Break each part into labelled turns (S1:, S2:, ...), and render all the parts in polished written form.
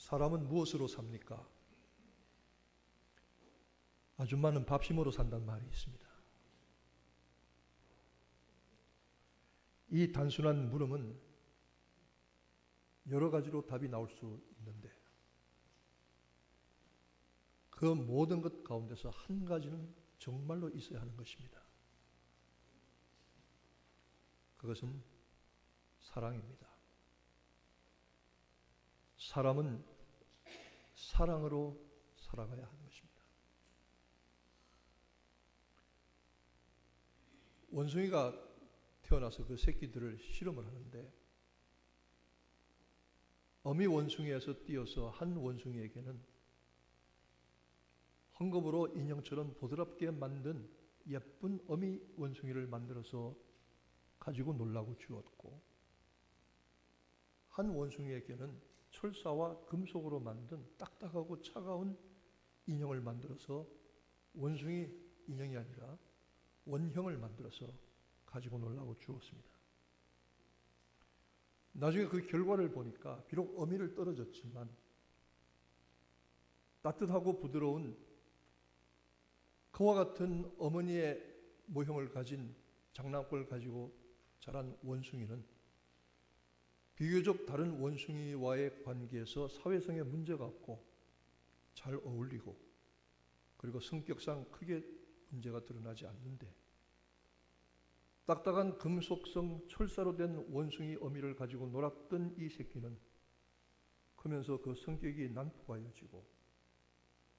S1: 사람은 무엇으로 삽니까? 아줌마는 밥심으로 산다는 말이 있습니다. 이 단순한 물음은 여러 가지로 답이 나올 수 있는데 그 모든 것 가운데서 한 가지는 정말로 있어야 하는 것입니다. 그것은 사랑입니다. 사람은 사랑으로 살아가야 하는 것입니다. 원숭이가 태어나서 그 새끼들을 실험을 하는데 어미 원숭이에서 띄어서 한 원숭이에게는 헝겊으로 인형처럼 부드럽게 만든 예쁜 어미 원숭이를 만들어서 가지고 놀라고 주었고 한 원숭이에게는 철사와 금속으로 만든 딱딱하고 차가운 인형을 만들어서 원숭이 인형이 아니라 원형을 만들어서 가지고 놀라고 주었습니다. 나중에 그 결과를 보니까 비록 어미를 떨어졌지만 따뜻하고 부드러운 그와 같은 어머니의 모형을 가진 장난감을 가지고 자란 원숭이는 비교적 다른 원숭이와의 관계에서 사회성에 문제가 없고 잘 어울리고 그리고 성격상 크게 문제가 드러나지 않는데 딱딱한 금속성 철사로 된 원숭이 어미를 가지고 놀았던 이 새끼는 크면서 그 성격이 난폭해지고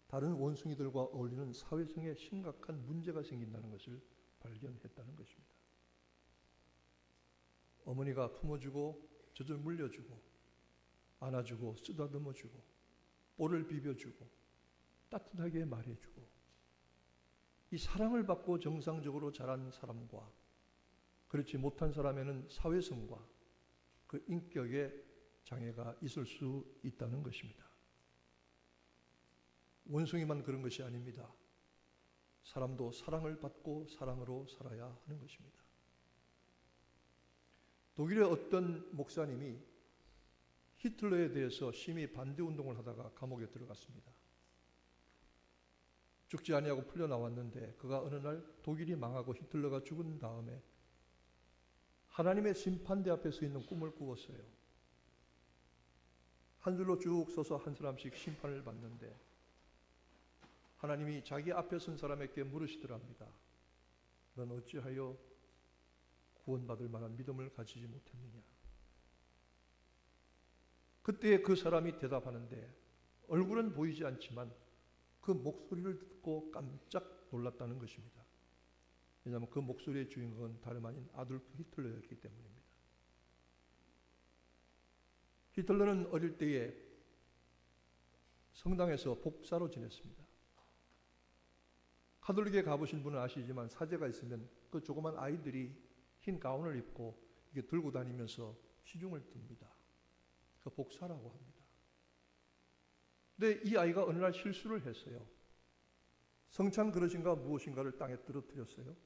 S1: 다른 원숭이들과 어울리는 사회성에 심각한 문제가 생긴다는 것을 발견했다는 것입니다. 어머니가 품어주고 젖을 물려주고 안아주고 쓰다듬어주고 볼을 비벼주고 따뜻하게 말해주고 이 사랑을 받고 정상적으로 자란 사람과 그렇지 못한 사람에는 사회성과 그 인격의 장애가 있을 수 있다는 것입니다. 원숭이만 그런 것이 아닙니다. 사람도 사랑을 받고 사랑으로 살아야 하는 것입니다. 독일의 어떤 목사님이 히틀러에 대해서 심히 반대운동을 하다가 감옥에 들어갔습니다. 죽지 아니하고 풀려나왔는데 그가 어느 날 독일이 망하고 히틀러가 죽은 다음에 하나님의 심판대 앞에 서 있는 꿈을 꾸었어요. 한 줄로 쭉 서서 한 사람씩 심판을 받는데 하나님이 자기 앞에 선 사람에게 물으시더랍니다. 넌 어찌하여 구원받을 만한 믿음을 가지지 못했느냐? 그때 그 사람이 대답하는데 얼굴은 보이지 않지만 그 목소리를 듣고 깜짝 놀랐다는 것입니다. 왜냐하면 그 목소리의 주인공은 다름 아닌 아돌프 히틀러였기 때문입니다. 히틀러는 어릴 때에 성당에서 복사로 지냈습니다. 카톨릭에 가보신 분은 아시지만 사제가 있으면 그 조그만 아이들이 흰 가운을 입고 이게 들고 다니면서 시중을 듭니다. 그 복사라고 합니다. 근데 이 아이가 어느 날 실수를 했어요. 성찬 그릇인가 무엇인가를 땅에 떨어뜨렸어요.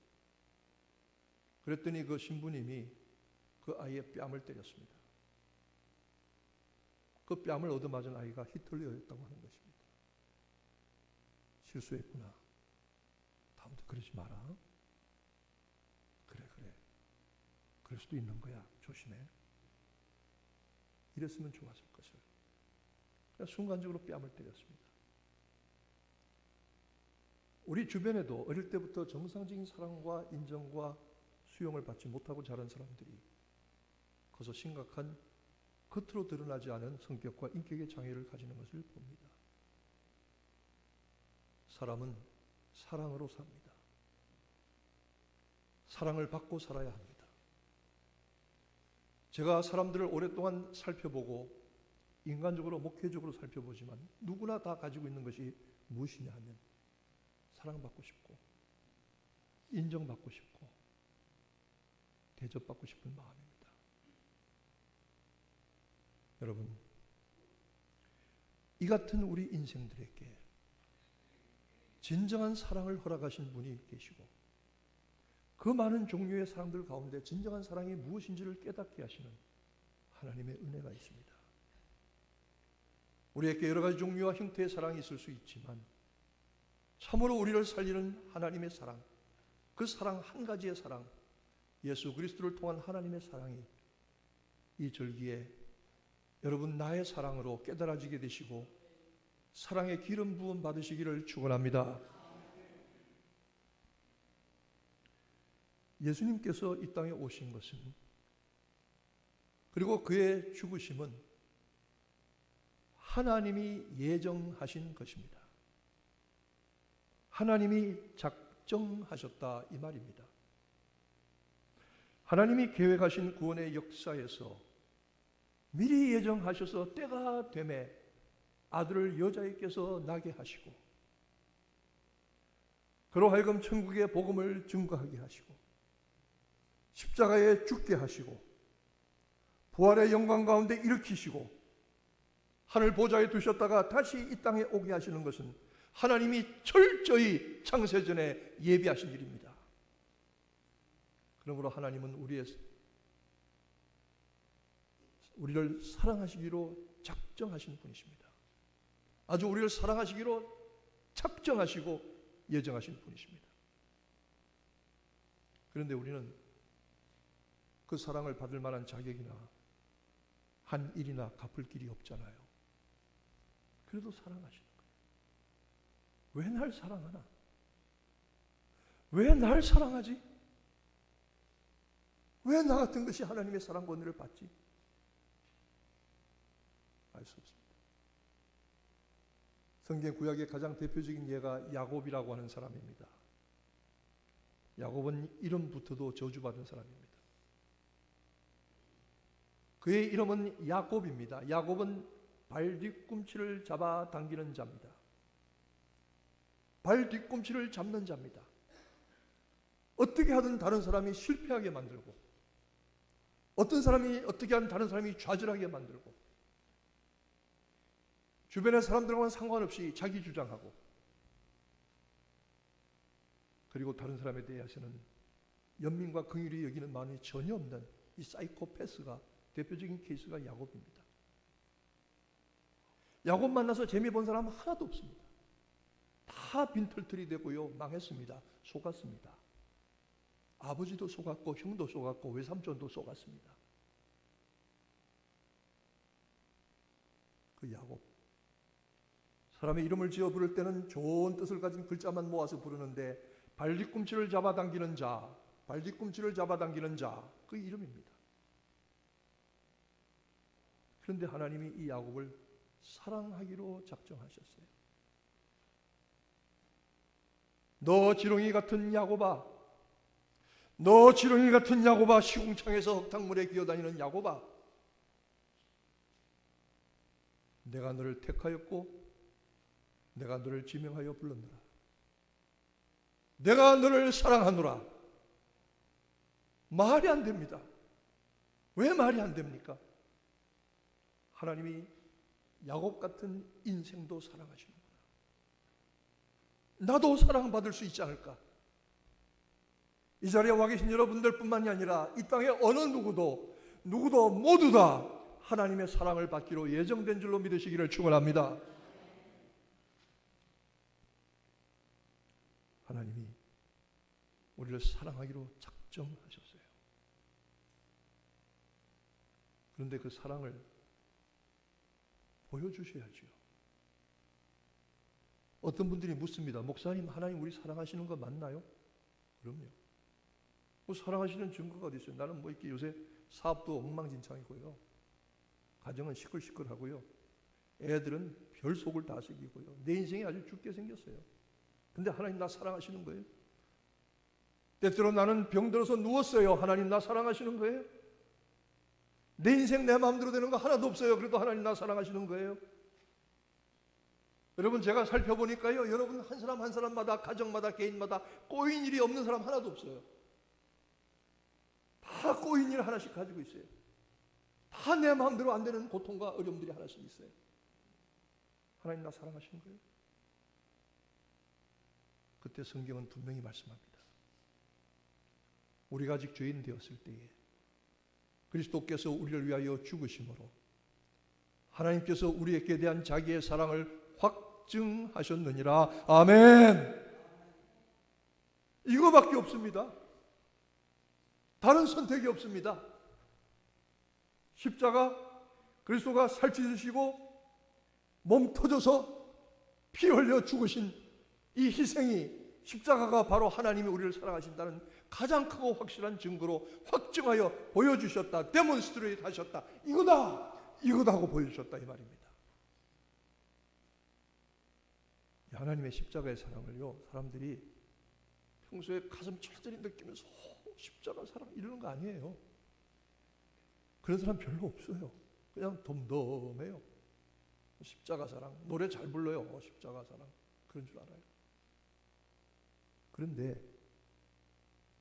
S1: 그랬더니 그 신부님이 그 아이의 뺨을 때렸습니다. 그 뺨을 얻어맞은 아이가 히틀러였다고 하는 것입니다. 실수했구나. 다음부터 그러지 마라. 그래. 그럴 수도 있는 거야. 조심해. 이랬으면 좋았을 것을. 그냥 순간적으로 뺨을 때렸습니다. 우리 주변에도 어릴 때부터 정상적인 사랑과 인정과 수용을 받지 못하고 자란 사람들이 커서 심각한 겉으로 드러나지 않은 성격과 인격의 장애를 가지는 것을 봅니다. 사람은 사랑으로 삽니다. 사랑을 받고 살아야 합니다. 제가 사람들을 오랫동안 살펴보고 인간적으로 목회적으로 살펴보지만 누구나 다 가지고 있는 것이 무엇이냐 하면 사랑받고 싶고 인정받고 싶고 대접받고 싶은 마음입니다. 여러분, 이 같은 우리 인생들에게 진정한 사랑을 허락하신 분이 계시고 그 많은 종류의 사람들 가운데 진정한 사랑이 무엇인지를 깨닫게 하시는 하나님의 은혜가 있습니다. 우리에게 여러 가지 종류와 형태의 사랑이 있을 수 있지만 참으로 우리를 살리는 하나님의 사랑, 그 사랑 한 가지의 사랑, 예수 그리스도를 통한 하나님의 사랑이 이 절기에 여러분 나의 사랑으로 깨달아지게 되시고 사랑의 기름 부음 받으시기를 축원합니다. 예수님께서 이 땅에 오신 것은, 그리고 그의 죽으심은 하나님이 예정하신 것입니다. 하나님이 작정하셨다 이 말입니다. 하나님이 계획하신 구원의 역사에서 미리 예정하셔서 때가 되매 아들을 여자에게서 나게 하시고 그로 하여금 천국의 복음을 증거하게 하시고 십자가에 죽게 하시고 부활의 영광 가운데 일으키시고 하늘 보좌에 두셨다가 다시 이 땅에 오게 하시는 것은 하나님이 철저히 창세전에 예비하신 일입니다. 그러므로 하나님은 우리를 사랑하시기로 작정하신 분이십니다. 아주 우리를 사랑하시기로 작정하시고 예정하신 분이십니다. 그런데 우리는 그 사랑을 받을 만한 자격이나 한 일이나 갚을 길이 없잖아요. 그래도 사랑하시는 거예요. 왜 날 사랑하나? 왜 날 사랑하지? 왜 나 같은 것이 하나님의 사랑과 은혜를 받지? 알 수 없습니다. 성경 구약의 가장 대표적인 예가 야곱이라고 하는 사람입니다. 야곱은 이름부터도 저주받은 사람입니다. 그의 이름은 야곱입니다. 야곱은 발 뒤꿈치를 잡아 당기는 자입니다. 발 뒤꿈치를 잡는 자입니다. 어떻게 하든 다른 사람이 실패하게 만들고 어떤 사람이 어떻게 하든 다른 사람이 좌절하게 만들고 주변의 사람들과는 상관없이 자기 주장하고 그리고 다른 사람에 대해서는 연민과 긍휼히 여기는 마음이 전혀 없는 이 사이코패스가 대표적인 케이스가 야곱입니다. 야곱 만나서 재미 본 사람 하나도 없습니다. 다 빈털털이 되고요. 망했습니다. 속았습니다. 아버지도 속았고 형도 속았고 외삼촌도 속았습니다. 그 야곱, 사람의 이름을 지어 부를 때는 좋은 뜻을 가진 글자만 모아서 부르는데 발뒤꿈치를 잡아당기는 자, 발뒤꿈치를 잡아당기는 자, 그 이름입니다. 그런데 하나님이 이 야곱을 사랑하기로 작정하셨어요. 너 지렁이 같은 야곱아, 너 지렁이 같은 야곱아, 시궁창에서 흙탕물에 기어다니는 야곱아, 내가 너를 택하였고 내가 너를 지명하여 불렀노라. 내가 너를 사랑하노라. 말이 안 됩니다. 왜 말이 안 됩니까? 하나님이 야곱 같은 인생도 사랑하시는구나. 나도 사랑받을 수 있지 않을까? 이 자리에 와 계신 여러분들 뿐만이 아니라 이 땅의 어느 누구도 모두 다 하나님의 사랑을 받기로 예정된 줄로 믿으시기를 축원합니다. 하나님이 우리를 사랑하기로 작정하셨어요. 그런데 그 사랑을 보여주셔야죠. 어떤 분들이 묻습니다. 목사님, 하나님 우리 사랑하시는 거 맞나요? 그럼요. 뭐 사랑하시는 증거가 어디 있어요? 나는 뭐 이렇게 요새 사업도 엉망진창이고요. 가정은 시끌시끌하고요. 애들은 별 속을 다 새기고요. 내 인생이 아주 죽게 생겼어요. 근데 하나님 나 사랑하시는 거예요? 때때로 나는 병들어서 누웠어요. 하나님 나 사랑하시는 거예요? 내 인생 내 마음대로 되는 거 하나도 없어요. 그래도 하나님 나 사랑하시는 거예요? 여러분, 제가 살펴보니까요, 여러분 한 사람 한 사람마다, 가정마다, 개인마다 꼬인 일이 없는 사람 하나도 없어요. 다 꼬인 일 하나씩 가지고 있어요. 다 내 마음대로 안 되는 고통과 어려움들이 하나씩 있어요. 하나님 나 사랑하시는 거예요? 그때 성경은 분명히 말씀합니다. 우리가 아직 죄인 되었을 때에 그리스도께서 우리를 위하여 죽으심으로 하나님께서 우리에게 대한 자기의 사랑을 확증하셨느니라. 아멘. 이거밖에 없습니다. 다른 선택이 없습니다. 십자가, 그리스도가 살찌우시고 몸 터져서 피 흘려 죽으신 이 희생이, 십자가가 바로 하나님이 우리를 사랑하신다는 가장 크고 확실한 증거로 확증하여 보여주셨다. 데몬스트레이트 하셨다. 이거다 하고 보여주셨다, 이 말입니다. 하나님의 십자가의 사랑을요, 사람들이 평소에 가슴 철저히 느끼면서 십자가 사랑 이러는 거 아니에요. 그런 사람 별로 없어요. 그냥 덤덤해요. 십자가 사랑, 노래 잘 불러요. 십자가 사랑, 그런 줄 알아요. 그런데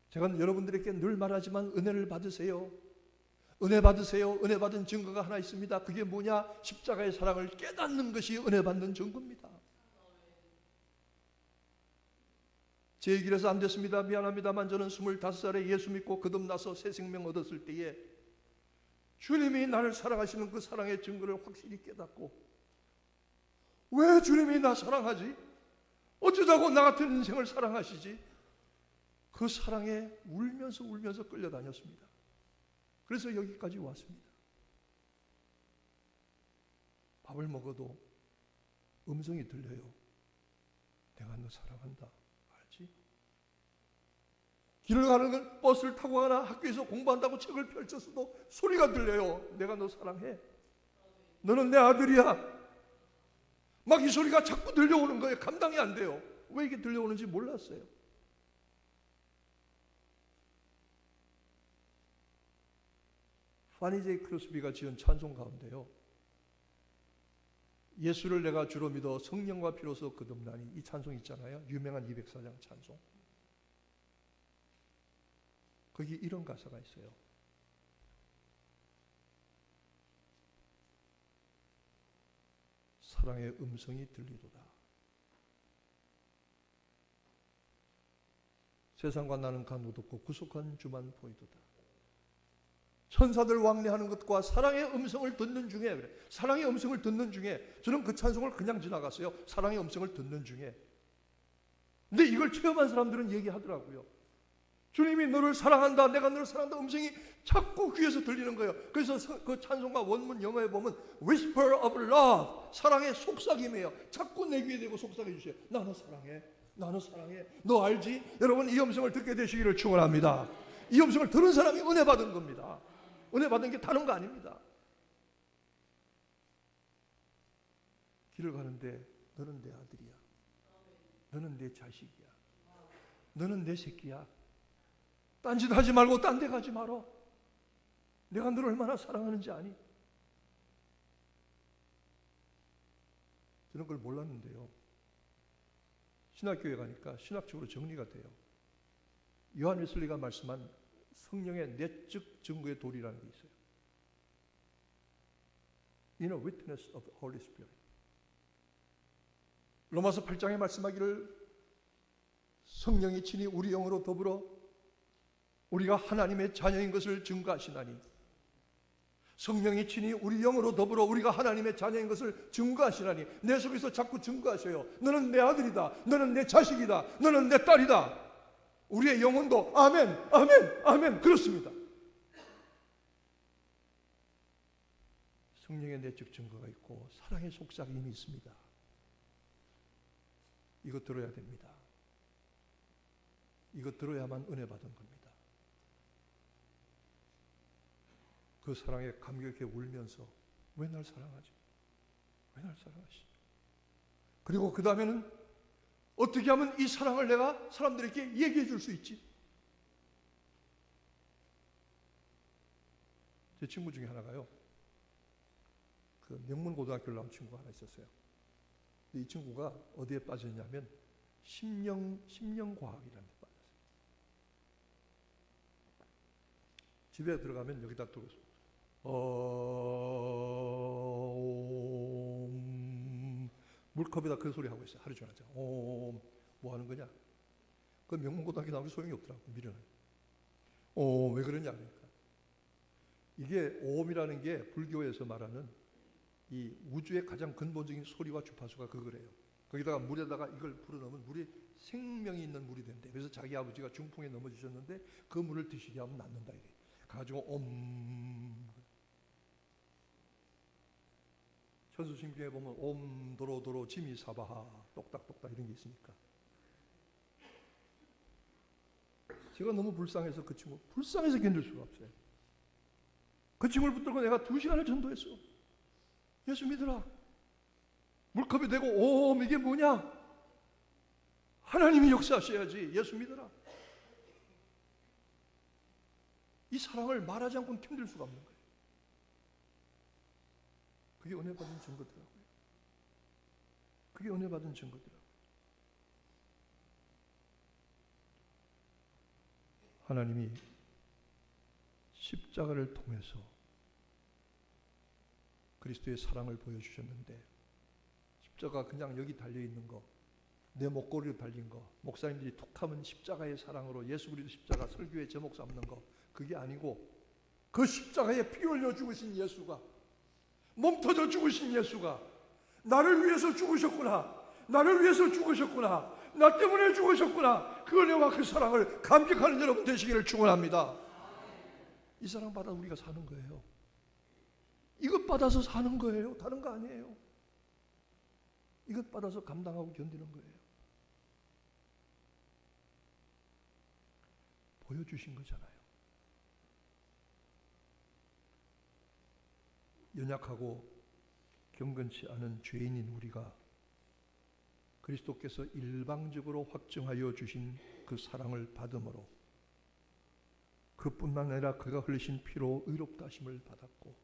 S1: 제가 여러분들에게 늘 말하지만 은혜를 받으세요. 은혜 받으세요. 은혜 받은 증거가 하나 있습니다. 그게 뭐냐? 십자가의 사랑을 깨닫는 것이 은혜 받는 증거입니다. 제 얘기라서 안 됐습니다. 미안합니다만 저는 25살에 예수 믿고 거듭나서 새 생명 얻었을 때에 주님이 나를 사랑하시는 그 사랑의 증거를 확실히 깨닫고, 왜 주님이 나 사랑하지? 어쩌자고 나 같은 인생을 사랑하시지? 그 사랑에 울면서 끌려다녔습니다. 그래서 여기까지 왔습니다. 밥을 먹어도 음성이 들려요. 내가 너 사랑한다. 알지? 길을 가는 건 버스를 타고 가나 학교에서 공부한다고 책을 펼쳤어도 소리가 들려요. 내가 너 사랑해. 너는 내 아들이야. 막 이 소리가 자꾸 들려오는 거예요. 감당이 안 돼요. 왜 이게 들려오는지 몰랐어요. 파니 제이 크로스비가 지은 찬송 가운데요, 예수를 내가 주로 믿어 성령과 피로서 거듭나니, 이 찬송 있잖아요. 유명한 204장 찬송. 거기 이런 가사가 있어요. 사랑의 음성이 들리도다. 세상과 나는 간도 없고 구속한 주만 보이도다. 천사들 왕래하는 것과 사랑의 음성을 듣는 중에, 그래, 사랑의 음성을 듣는 중에, 저는 그 찬송을 그냥 지나갔어요. 사랑의 음성을 듣는 중에. 근데 이걸 체험한 사람들은 얘기하더라고요. 주님이 너를 사랑한다, 내가 너를 사랑한다 음성이 자꾸 귀에서 들리는 거예요. 그래서 그 찬송가 원문 영어에 보면 Whisper of Love, 사랑의 속삭임이에요. 자꾸 내 귀에 대고 속삭여 주세요. 나 너 사랑해, 나 너 사랑해, 너 알지? 여러분, 이 음성을 듣게 되시기를 축원합니다. 이 음성을 들은 사람이 은혜 받은 겁니다. 은혜 받은 게 다른 거 아닙니다. 길을 가는데 너는 내 아들이야, 너는 내 자식이야, 너는 내 새끼야. 딴짓 하지 말고 딴 데 가지 말어. 내가 너를 얼마나 사랑하는지 아니? 저는 그걸 몰랐는데요, 신학교에 가니까 신학적으로 정리가 돼요. 요한 웨슬리가 말씀한 성령의 내적 증거의 도리라는 게 있어요. Inner witness of the Holy Spirit. 로마서 8장에 말씀하기를 성령이 친히 우리 영으로 더불어 우리가 하나님의 자녀인 것을 증거하시나니, 성령이 친히 우리 영으로 더불어 우리가 하나님의 자녀인 것을 증거하시나니, 내 속에서 자꾸 증거하셔요. 너는 내 아들이다, 너는 내 자식이다, 너는 내 딸이다. 우리의 영혼도 아멘, 아멘, 아멘 그렇습니다. 성령의 내적 증거가 있고 사랑의 속삭임이 있습니다. 이거 들어야 됩니다. 이거 들어야만 은혜 받은 겁니다. 그 사랑에 감격해 울면서 왜 날 사랑하지? 왜 날 사랑하시지? 그리고 그 다음에는 어떻게 하면 이 사랑을 내가 사람들에게 얘기해 줄 수 있지? 제 친구 중에 하나가요, 그 명문고등학교를 나온 친구가 하나 있었어요. 이 친구가 어디에 빠졌냐면 심령과학이라는 데 빠졌어요. 집에 들어가면 여기다 두고 물컵에다 그 소리 하고 있어요. 하루 종일 하죠. 뭐 하는 거냐? 그 명문고등학교 나오기 소용이 없더라고. 미련해. 왜 그러냐? 그러니까 이게 오음이라는 게 불교에서 말하는 이 우주의 가장 근본적인 소리와 주파수가 그거래요. 거기다가 물에다가 이걸 불어넣으면 물이 생명이 있는 물이 된대. 그래서 자기 아버지가 중풍에 넘어지셨는데 그 물을 드시게 하면 낫는다 이래. 가지고 천수신경에 보면 도로도로 지미사바하 똑딱똑딱 이런 게 있으니까. 제가 너무 불쌍해서 그 친구 불쌍해서 견딜 수가 없어요. 그 친구를 붙들고 내가 2시간을 전도했어. 예수 믿으라. 물컵이 되고 이게 뭐냐? 하나님이 역사하셔야지. 예수 믿어라. 이 사랑을 말하지 않고는 견딜 수가 없는 거예요. 그게 은혜 받은 증거더라고요. 그게 은혜 받은 증거더라고요. 하나님이 십자가를 통해서 그리스도의 사랑을 보여주셨는데, 십자가 그냥 여기 달려있는 거, 내 목걸이로 달린 거, 목사님들이 툭하면 십자가의 사랑으로 예수 그리스도 십자가 설교의 제목 삼는 거, 그게 아니고 그 십자가에 피 흘려 죽으신 예수가, 몸 터져 죽으신 예수가 나를 위해서 죽으셨구나, 나를 위해서 죽으셨구나, 나 때문에 죽으셨구나, 그 은혜와 그 사랑을 감격하는 여러분 되시기를 축원합니다. 이 사랑 받아 우리가 사는 거예요. 이것 받아서 사는 거예요. 다른 거 아니에요. 이것 받아서 감당하고 견디는 거예요. 보여주신 거잖아요. 연약하고 경건치 않은 죄인인 우리가 그리스도께서 일방적으로 확증하여 주신 그 사랑을 받음으로, 그뿐만 아니라 그가 흘리신 피로 의롭다 하심을 받았고,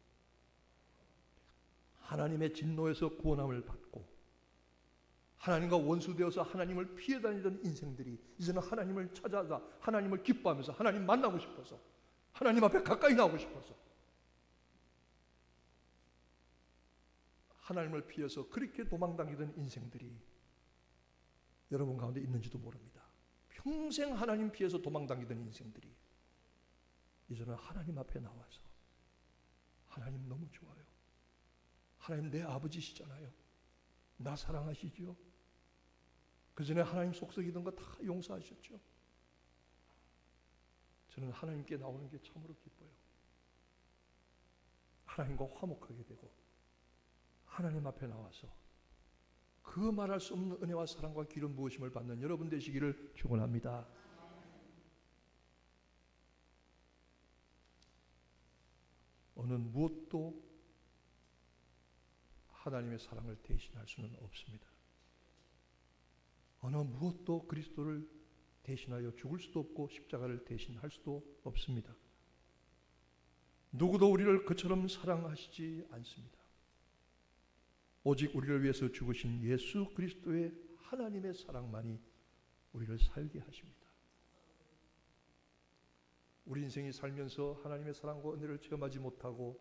S1: 하나님의 진노에서 구원함을 받고, 하나님과 원수되어서 하나님을 피해 다니던 인생들이 이제는 하나님을 찾아서 하나님을 기뻐하면서 하나님 만나고 싶어서, 하나님 앞에 가까이 나오고 싶어서 하나님을 피해서 그렇게 도망다니던 인생들이 여러분 가운데 있는지도 모릅니다. 평생 하나님 피해서 도망다니던 인생들이 이제는 하나님 앞에 나와서 하나님 너무 좋아요. 하나님 내 아버지시잖아요. 나 사랑하시죠? 그 전에 하나님 속썩이던 거 다 용서하셨죠? 저는 하나님께 나오는 게 참으로 기뻐요. 하나님과 화목하게 되고 하나님 앞에 나와서 그 말할 수 없는 은혜와 사랑과 기름 부으심을 받는 여러분 되시기를 축원합니다. 어느 무엇도 하나님의 사랑을 대신할 수는 없습니다. 어느 무엇도 그리스도를 대신하여 죽을 수도 없고 십자가를 대신할 수도 없습니다. 누구도 우리를 그처럼 사랑하시지 않습니다. 오직 우리를 위해서 죽으신 예수 그리스도의 하나님의 사랑만이 우리를 살게 하십니다. 우리 인생이 살면서 하나님의 사랑과 은혜를 체험하지 못하고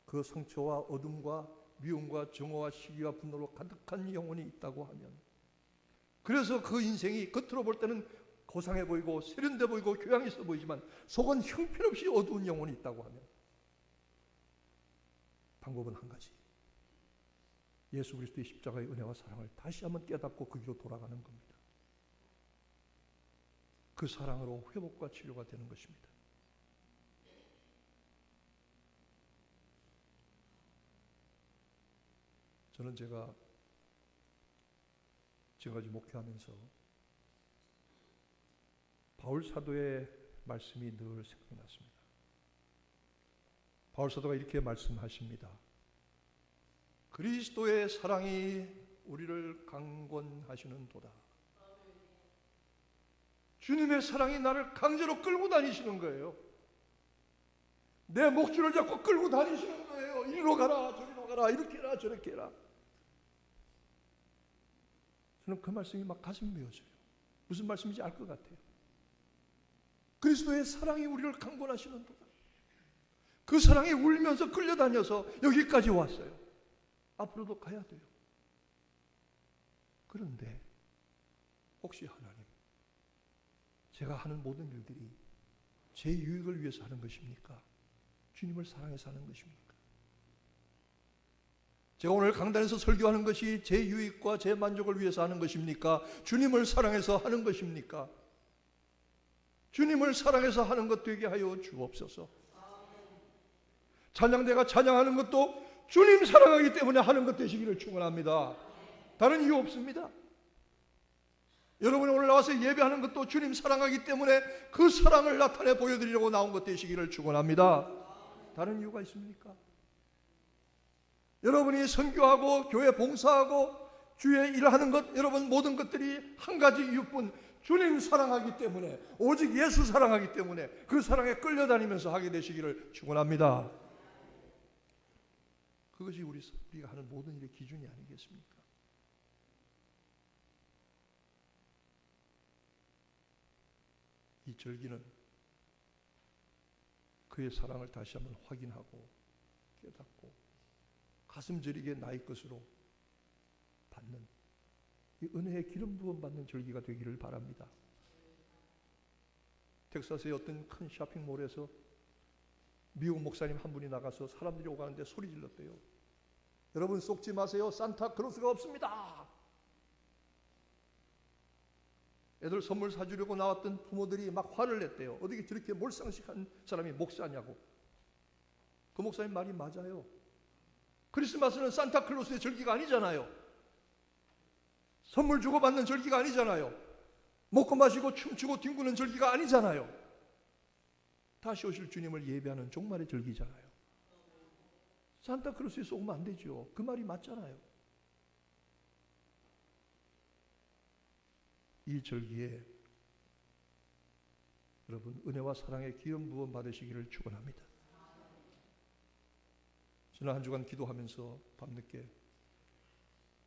S1: 그 상처와 어둠과 미움과 정오와 시기와 분노로 가득한 영혼이 있다고 하면, 그래서 그 인생이 겉으로 볼 때는 고상해 보이고 세련돼 보이고 교양 있어 보이지만 속은 형편없이 어두운 영혼이 있다고 하면 방법은 한 가지, 예수 그리스도의 십자가의 은혜와 사랑을 다시 한번 깨닫고 그 길로 돌아가는 겁니다. 그 사랑으로 회복과 치료가 되는 것입니다. 저는 제가 지금까지 목회하면서 바울 사도의 말씀이 늘 생각났습니다. 바울 사도가 이렇게 말씀하십니다. 그리스도의 사랑이 우리를 강권하시는도다. 주님의 사랑이 나를 강제로 끌고 다니시는 거예요. 내 목줄을 잡고 끌고 다니시는 거예요. 이리로 가라 저리로 가라, 이렇게 해라 저렇게 해라. 저는 그 말씀이 막 가슴이 메어져요. 무슨 말씀인지 알 것 같아요. 그리스도의 사랑이 우리를 강권하시는도다. 그 사랑이 울면서 끌려다녀서 여기까지 왔어요. 앞으로도 가야 돼요. 그런데 혹시 하나님, 제가 하는 모든 일들이 제 유익을 위해서 하는 것입니까? 주님을 사랑해서 하는 것입니까? 제가 오늘 강단에서 설교하는 것이 제 유익과 제 만족을 위해서 하는 것입니까? 주님을 사랑해서 하는 것입니까? 주님을 사랑해서 하는 것 되게 하여 주옵소서. 찬양대가 찬양하는 것도 주님 사랑하기 때문에 하는 것 되시기를 축원합니다. 다른 이유 없습니다. 여러분이 오늘 나와서 예배하는 것도 주님 사랑하기 때문에 그 사랑을 나타내 보여드리려고 나온 것 되시기를 축원합니다. 다른 이유가 있습니까? 여러분이 선교하고 교회 봉사하고 주의 일을 하는 것, 여러분 모든 것들이 한 가지 이유뿐, 주님 사랑하기 때문에, 오직 예수 사랑하기 때문에 그 사랑에 끌려다니면서 하게 되시기를 축원합니다. 그것이 우리가 하는 모든 일의 기준이 아니겠습니까? 이 절기는 그의 사랑을 다시 한번 확인하고 깨닫고 가슴 저리게 나의 것으로 받는 이 은혜의 기름 부음 받는 절기가 되기를 바랍니다. 텍사스의 어떤 큰 쇼핑몰에서 미국 목사님 한 분이 나가서 사람들이 오가는데 소리 질렀대요. 여러분 속지 마세요. 산타클로스가 없습니다. 애들 선물 사주려고 나왔던 부모들이 막 화를 냈대요. 어떻게 저렇게 몰상식한 사람이 목사냐고. 그 목사님 말이 맞아요. 크리스마스는 산타클로스의 절기가 아니잖아요. 선물 주고받는 절기가 아니잖아요. 먹고 마시고 춤추고 뒹구는 절기가 아니잖아요. 다시 오실 주님을 예배하는 종말의 절기잖아요. 산타클로스에 속으면 안 되죠. 그 말이 맞잖아요. 이 절기에 여러분 은혜와 사랑의 기름 부음 받으시기를 축원합니다. 지난 한 주간 기도하면서 밤늦게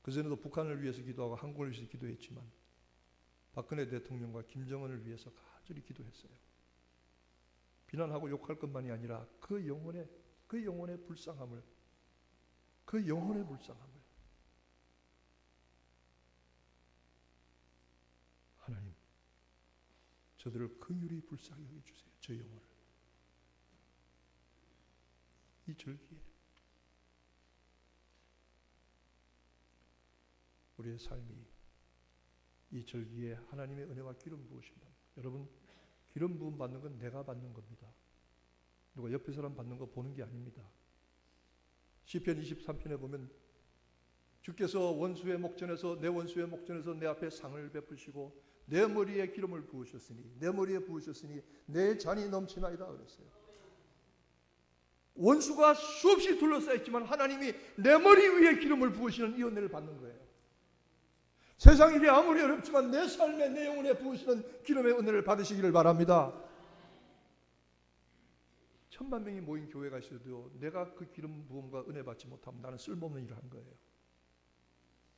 S1: 그전에도 북한을 위해서 기도하고 한국을 위해서 기도했지만 박근혜 대통령과 김정은을 위해서 간절히 기도했어요. 비난하고 욕할 것만이 아니라 그 영혼의 불쌍함을, 그 영혼의 불쌍함을 하나님, 저들을 긍휼히 불쌍히 여겨주세요. 저 영혼을. 이 절기에 우리의 삶이 이 절기에 하나님의 은혜와 기름 부으심 받는, 여러분 기름 부음 받는 건 내가 받는 겁니다. 누가 옆에 사람 받는 거 보는 게 아닙니다. 시편 23편에 보면 주께서 원수의 목전에서 내 앞에 상을 베푸시고 내 머리에 기름을 부으셨으니 내 잔이 넘치나이다 그랬어요. 원수가 수없이 둘러싸였지만 하나님이 내 머리 위에 기름을 부으시는 이 은혜를 받는 거예요. 세상 일이 아무리 어렵지만 내 삶에 내 영혼에 부으시는 기름의 은혜를 받으시기를 바랍니다. 1000만 명이 모인 교회가 있어도 내가 그 기름 부음과 은혜 받지 못하면 나는 쓸모없는 일을 한 거예요.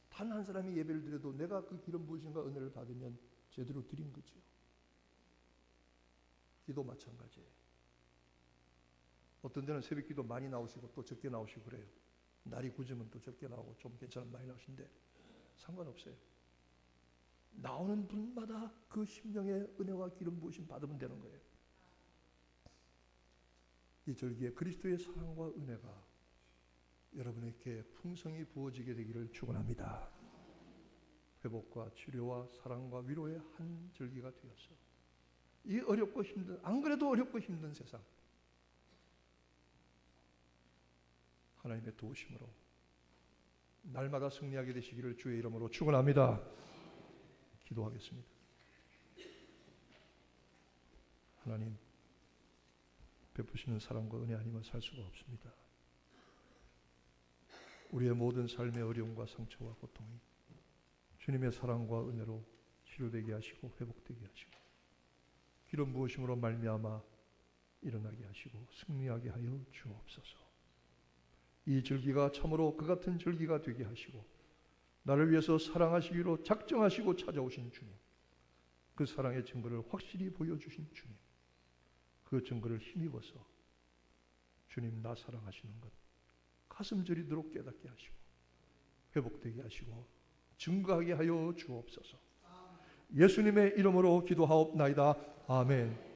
S1: 단 한 사람이 예배를 드려도 내가 그 기름 부으심과 은혜를 받으면 제대로 드린 거죠. 기도 마찬가지예요. 어떤 데는 새벽 기도 많이 나오시고 또 적게 나오시고 그래요. 날이 굳으면 또 적게 나오고 좀 괜찮으면 많이 나오시는데 상관없어요. 나오는 분마다 그 심령의 은혜와 기름 부으심 받으면 되는 거예요. 이 절기에 그리스도의 사랑과 은혜가 여러분에게 풍성히 부어지게 되기를 축원합니다. 회복과 치료와 사랑과 위로의 한 절기가 되어서 이 어렵고 힘든, 안 그래도 어렵고 힘든 세상 하나님의 도우심으로 날마다 승리하게 되시기를 주의 이름으로 축원합니다. 기도하겠습니다. 하나님, 베푸시는 사랑과 은혜 아니면 살 수가 없습니다. 우리의 모든 삶의 어려움과 상처와 고통이 주님의 사랑과 은혜로 치료되게 하시고 회복되게 하시고 기름 부으심으로 말미암아 일어나게 하시고 승리하게 하여 주옵소서. 이 절기가 참으로 그 같은 절기가 되게 하시고 나를 위해서 사랑하시기로 작정하시고 찾아오신 주님, 그 사랑의 증거를 확실히 보여주신 주님, 그 증거를 힘입어서 주님 나 사랑하시는 것 가슴 저리도록 깨닫게 하시고 회복되게 하시고 증거하게 하여 주옵소서. 예수님의 이름으로 기도하옵나이다. 아멘.